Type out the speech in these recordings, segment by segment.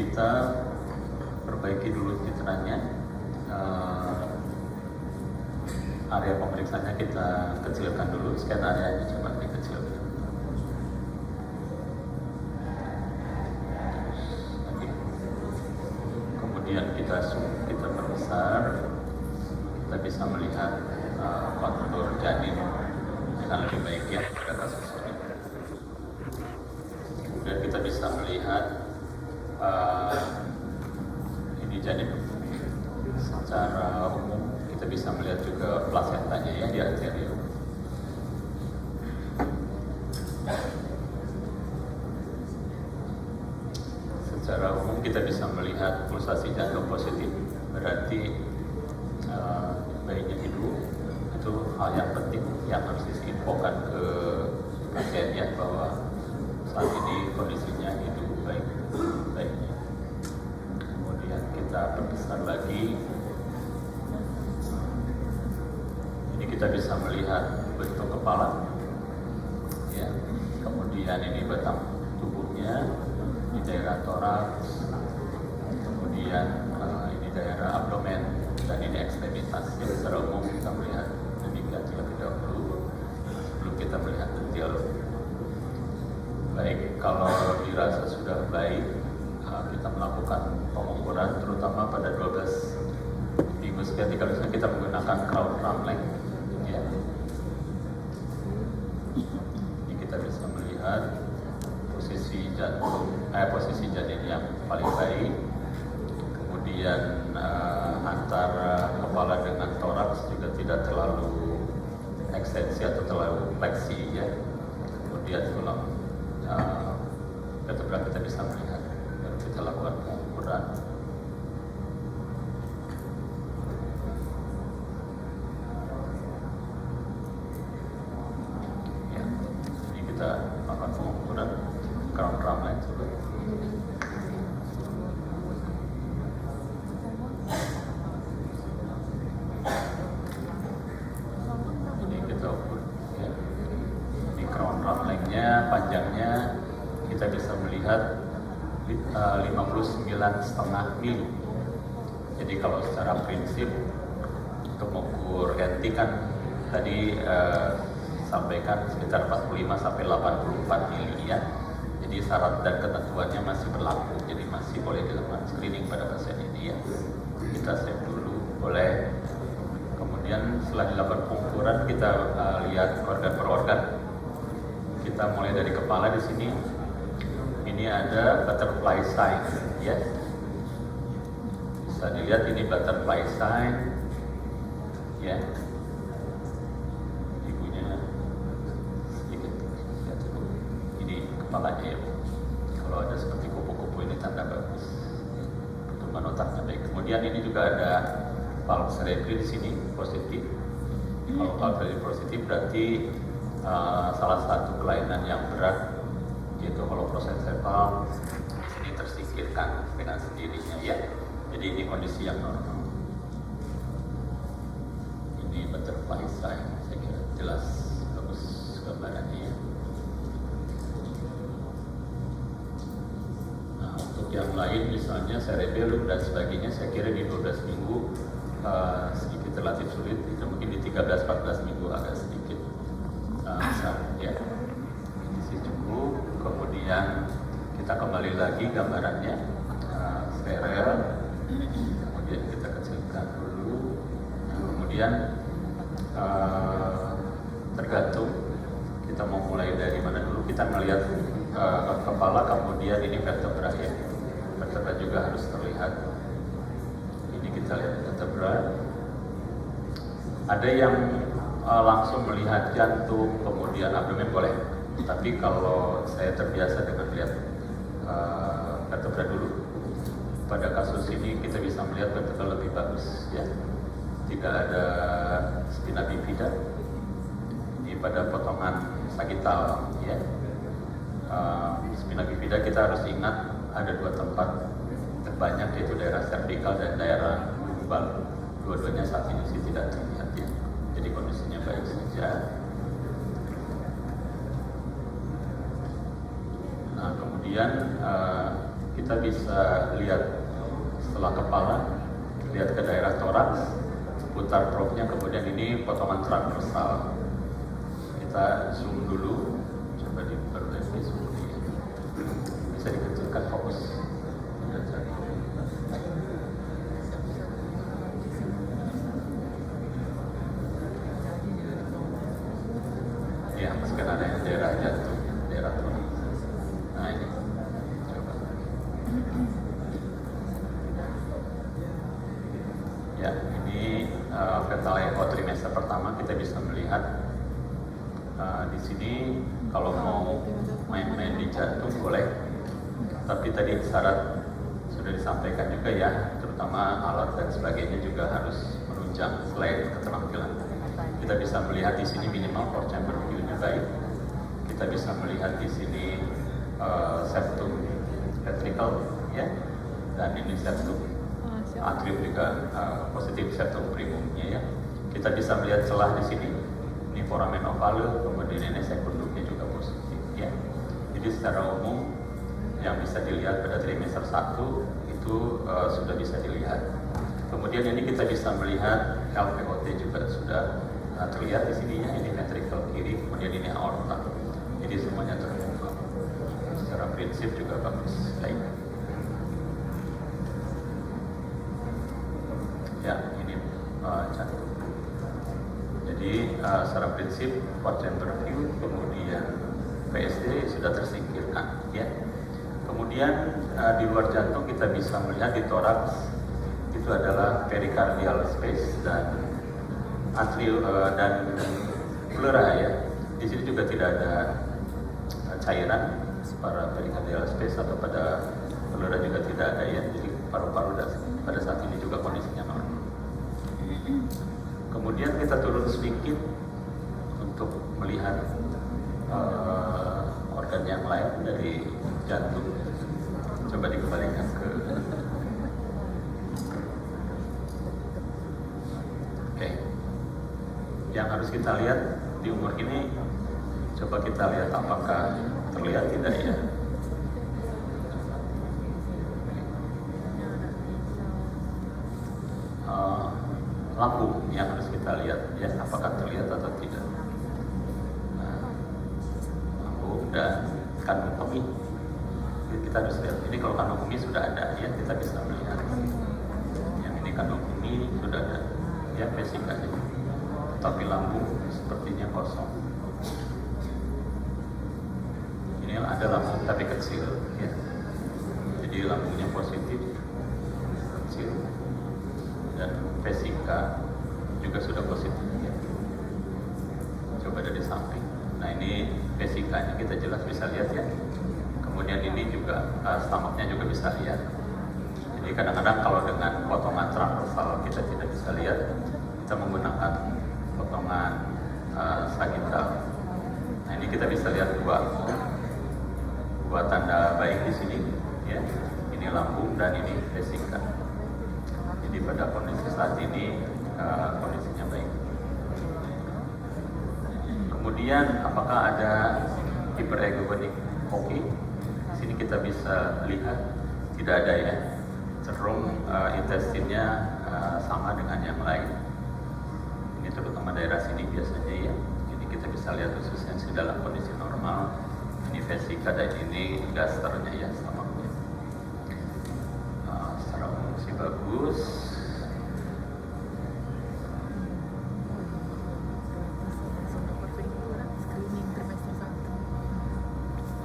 kita perbaiki dulu citranya. Area pemeriksaannya kita kecilkan dulu, scan areanya coba dikecilkan. Kemudian kita zoom, kita perbesar, kita bisa melihat kontur janin dengan lebih baik ya pada kasus ini. Kemudian kita bisa melihat ini janin secara umum. Kita bisa melihat juga plasentanya ya di anterior. Secara umum kita bisa melihat pulsasi jantung positif, berarti bayinya hidup. Itu hal yang penting yang harus diinfokan ke pasiennya bahwa saat ini kondisinya hidup baiknya. Kemudian kita perbesar lagi. Ini kita bisa melihat bentuk kepala, ya. Kemudian ini batang tubuhnya, di daerah toraks, kemudian ini daerah abdomen, dan ini ekstremitas. Jadi secara umum kita melihat demikian terlebih dahulu sebelum kita melihat detail. Baik, kalau dirasa sudah baik, kita melakukan pengukuran terutama pada 12 minggu sekian. Kalau misalnya kita menggunakan crown ramlek, ya. Ini kita bisa melihat posisi jantung, posisi janin yang paling baik. Kemudian antara kepala dengan toraks juga tidak terlalu ekstensi atau terlalu fleksi, ya. Kemudian tulang vertebra kita bisa melihat. Baru kita lakukan pengukuran. Ya, ini kita lakukan pengukuran crown ramlek coba. Ini kita ukur, ya. Ini crown ramleknya, panjangnya kita bisa melihat 59,5 mili. Jadi kalau secara prinsip untuk mengukur RT kan tadi sampaikan sekitar 45 sampai 84 mili, ya. Jadi syarat dan ketentuannya masih berlaku. Jadi masih boleh dilakukan screening pada pasien ini, ya. Kita save dulu, boleh. Kemudian setelah dilakukan pengukuran kita lihat organ per organ. Kita mulai dari kepala di sini. Ini ada butterfly sign, ya. Bisa dilihat ini butterfly sign, ya. Ibunya sedikit, ya, cukup. Ini kepalanya, ya. Kalau ada seperti kupu-kupu ini tanda bagus, pertumbuhan otaknya baik. Kemudian ini juga ada valve cerebri di sini positif. Kalau valve cerebri positif berarti salah satu kelainan yang berat, yaitu holoprosencepal ini tersingkirkan dengan sendirinya, ya. Jadi ini kondisi yang normal. Ini butterfly sign, saya kira jelas, bagus gambarannya, ya. Nah, untuk yang lain misalnya cerebellum dan sebagainya, saya kira di 12 minggu sedikit relatif sulit. Itu mungkin di 13-14 minggu agak sedikit besar, ya. Kemudian kita kembali lagi gambarannya steril, kemudian kita kecilkan dulu. Kemudian tergantung kita mau mulai dari mana dulu. Kita melihat kepala, kemudian ini vertebra, ya. Vertebra juga harus terlihat. Ini kita lihat vertebra. Ada yang langsung melihat jantung, kemudian abdomen, boleh. Tapi kalau saya terbiasa dengan lihat vertebra dulu, pada kasus ini kita bisa melihat vertebra lebih bagus, ya. Tidak ada spina bifida. Ini pada potongan sagital, ya. Spina bifida kita harus ingat ada dua tempat terbanyak, yaitu daerah cervical dan daerah lumbal. Dua-duanya saat ini sih tidak terlihat, ya. Jadi kondisinya baik saja. Nah, kemudian kita kita bisa lihat setelah kepala, lihat ke daerah toraks, putar probe-nya, kemudian ini potongan transversal. Kita zoom dulu, coba diperlihat zoom dulu. Bisa dikecilkan fokus. Ya, sekarang ada yang daerah jantung, daerah toraks. Nah ini, coba. Ya, ini fetal echo trimester pertama kita bisa melihat di sini kalau mau main-main di jantung boleh, tapi tadi syarat sudah disampaikan juga ya, terutama alat dan sebagainya juga harus menunjang selain keterampilan. Kita bisa melihat di sini minimal four chamber view-nya baik. Kita bisa melihat di sini septum ventricle ya, dan ini septum atrium juga positif septum primumnya ya. Kita bisa melihat celah di sini, ini foramen ovale, kemudian ini secundumnya juga positif ya. Jadi secara umum yang bisa dilihat pada trimester 1 itu sudah bisa dilihat. Kemudian ini kita bisa melihat LVOT juga sudah terlihat di sininya, ini ventricle kiri, kemudian ini aorta. Jadi semuanya terbuka. Secara prinsip juga bagus. Baik. Ya, ini jantung. Jadi secara prinsip four chamber view, kemudian PSD sudah tersingkirkan ya. Kemudian di luar jantung kita bisa melihat di toraks itu adalah pericardial space dan atrium dan pleura ya. Di sini juga tidak ada cairan pada pericardial space atau pada pleura juga tidak ada ya. Jadi paru-paru pada saat ini juga kondisinya normal. Kemudian kita turun sedikit untuk melihat organ yang lain dari jantung. Coba dikembalikan ke. Oke. Yang harus kita lihat di umur ini, coba kita lihat apakah terlihat tidak ya. Lambung yang harus kita lihat ya, apakah terlihat atau tidak. Lambung dan kandung kemih. Kita harus lihat. Ini kalau kandung kemih sudah ada ya, kita bisa melihat. Yang ini kandung kemih sudah ada ya, vesikanya. Tapi lambung sepertinya kosong. Ini ada lambung tapi kecil ya. Jadi lambungnya positif, kecil. Dan vesika juga sudah positif ya. Coba dari samping. Nah ini vesikanya kita jelas bisa lihat ya. Kemudian ini juga stomachnya juga bisa lihat. Jadi kadang-kadang kalau dengan potongan transversal kita tidak bisa lihat, kita menggunakan potongan sagittal. Nah ini kita bisa lihat dua tanda baik di sini ya. Ini lambung dan ini vesika. Jadi pada kondisi saat ini kondisinya baik. Kemudian apakah ada hyperegogonik? Oke, di sini kita bisa lihat tidak ada ya. Cenderung intestinnya sama dengan yang lain. Ini terutama daerah sini biasanya ya. Jadi kita bisa lihat khususnya dalam kondisi normal. Ini vesika dan ini gasternya ya sama. Secara umum sih bagus.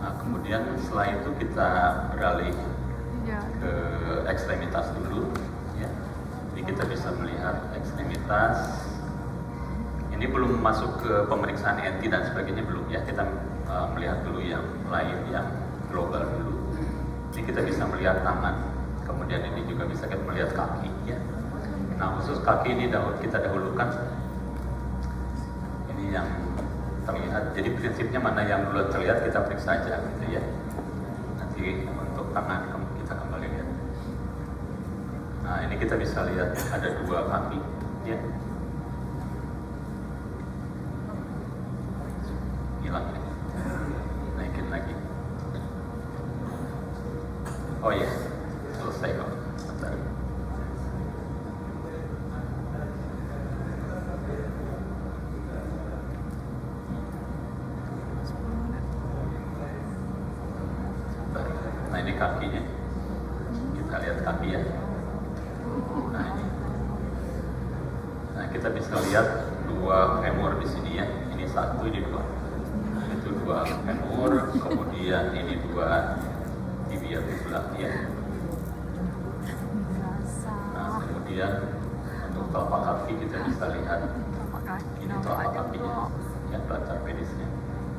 Nah, kemudian setelah itu kita beralih ke ekstremitas dulu ya. Jadi kita bisa melihat ekstremitas. Ini belum masuk ke pemeriksaan NT dan sebagainya belum ya. Kita melihat dulu yang lain, yang global dulu. Ini kita bisa melihat tangan. Kemudian ini juga bisa kita melihat kaki ya. Nah khusus kaki ini kita dahulukan. Ini yang terlihat. Jadi prinsipnya mana yang belum terlihat kita periksa aja gitu ya. Nanti untuk tangan kita kembali lihat. Nah ini kita bisa lihat ada dua kaki ya. Hilang ya. Naikin lagi. Oh ya, selesai kok. Bentar. Bentar. Nah ini kakinya, kita lihat kaki ya. Nah ini, nah kita bisa lihat dua femur di sini ya. Ini satu, ini dua. Itu dua femur, kemudian ini dua tibia fibula ya. Nah kemudian untuk telapak kaki kita bisa lihat ini telapak kakinya, yang plantar pedisnya.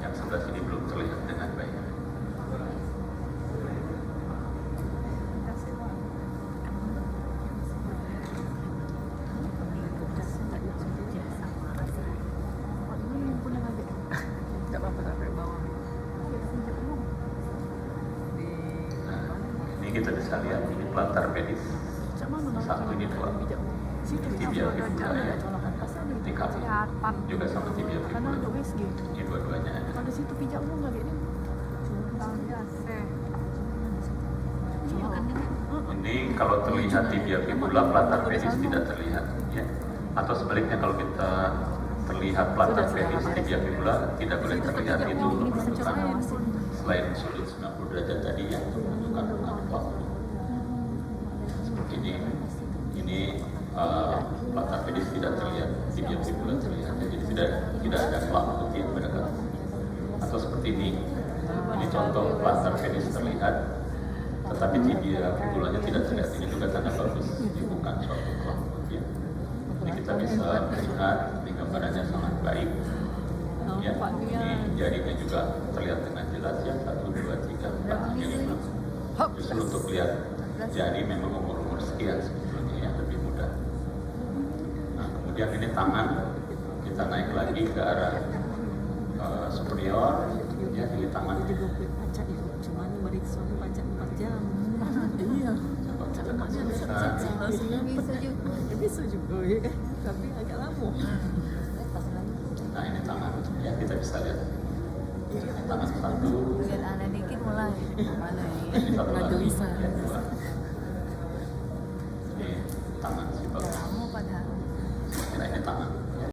Yang sebelah sini belum terlihat dengan baik. Ini kita bisa lihat ini plantar pedis satu, ini dua tibia fibula ya. Ini kaki juga sama tibia fibula. Ini dua-duanya ada. Ini kalau terlihat tibia fibula, plantar pedis tidak terlihat ya. Atau sebaliknya kalau kita terlihat plantar pedis, tibia fibula tidak boleh terlihat. Itu menunjukkan selain sudut 90 derajat tadi yang menunjukkan plak. Seperti ini plantar pedis tidak terlihat, tibia fibula terlihat. Jadi tidak ada plak putih pada kaki. Atau seperti ini contoh plantar pedis terlihat, tetapi tibia fibulanya tidak terlihat. Ini juga tanda bagus, ini bukan suatu plak putih. Ini kita bisa melihat, ini gambarannya sangat baik. Ya, ini jarinya juga terlihat dengan jelas ya, 1, 2, 3, 4, 5. Justru untuk lihat jari memang umur sekian sebetulnya ya, lebih mudah. Nah kemudian ini tangan, kita naik lagi ke arah superior ya, ini tangan. Cuman meriksa pancak 4 jam. Iya. Bisa juga ya kan, tapi agak lama. Nah ini tangan ya, kita bisa lihat. Ini tangan satu. Lihat anak dikit mulai. Mana Ini satu lagi. bisa. Ya, dua. Ini tangan si bagus. Kamu padahal. Nah ini tangan.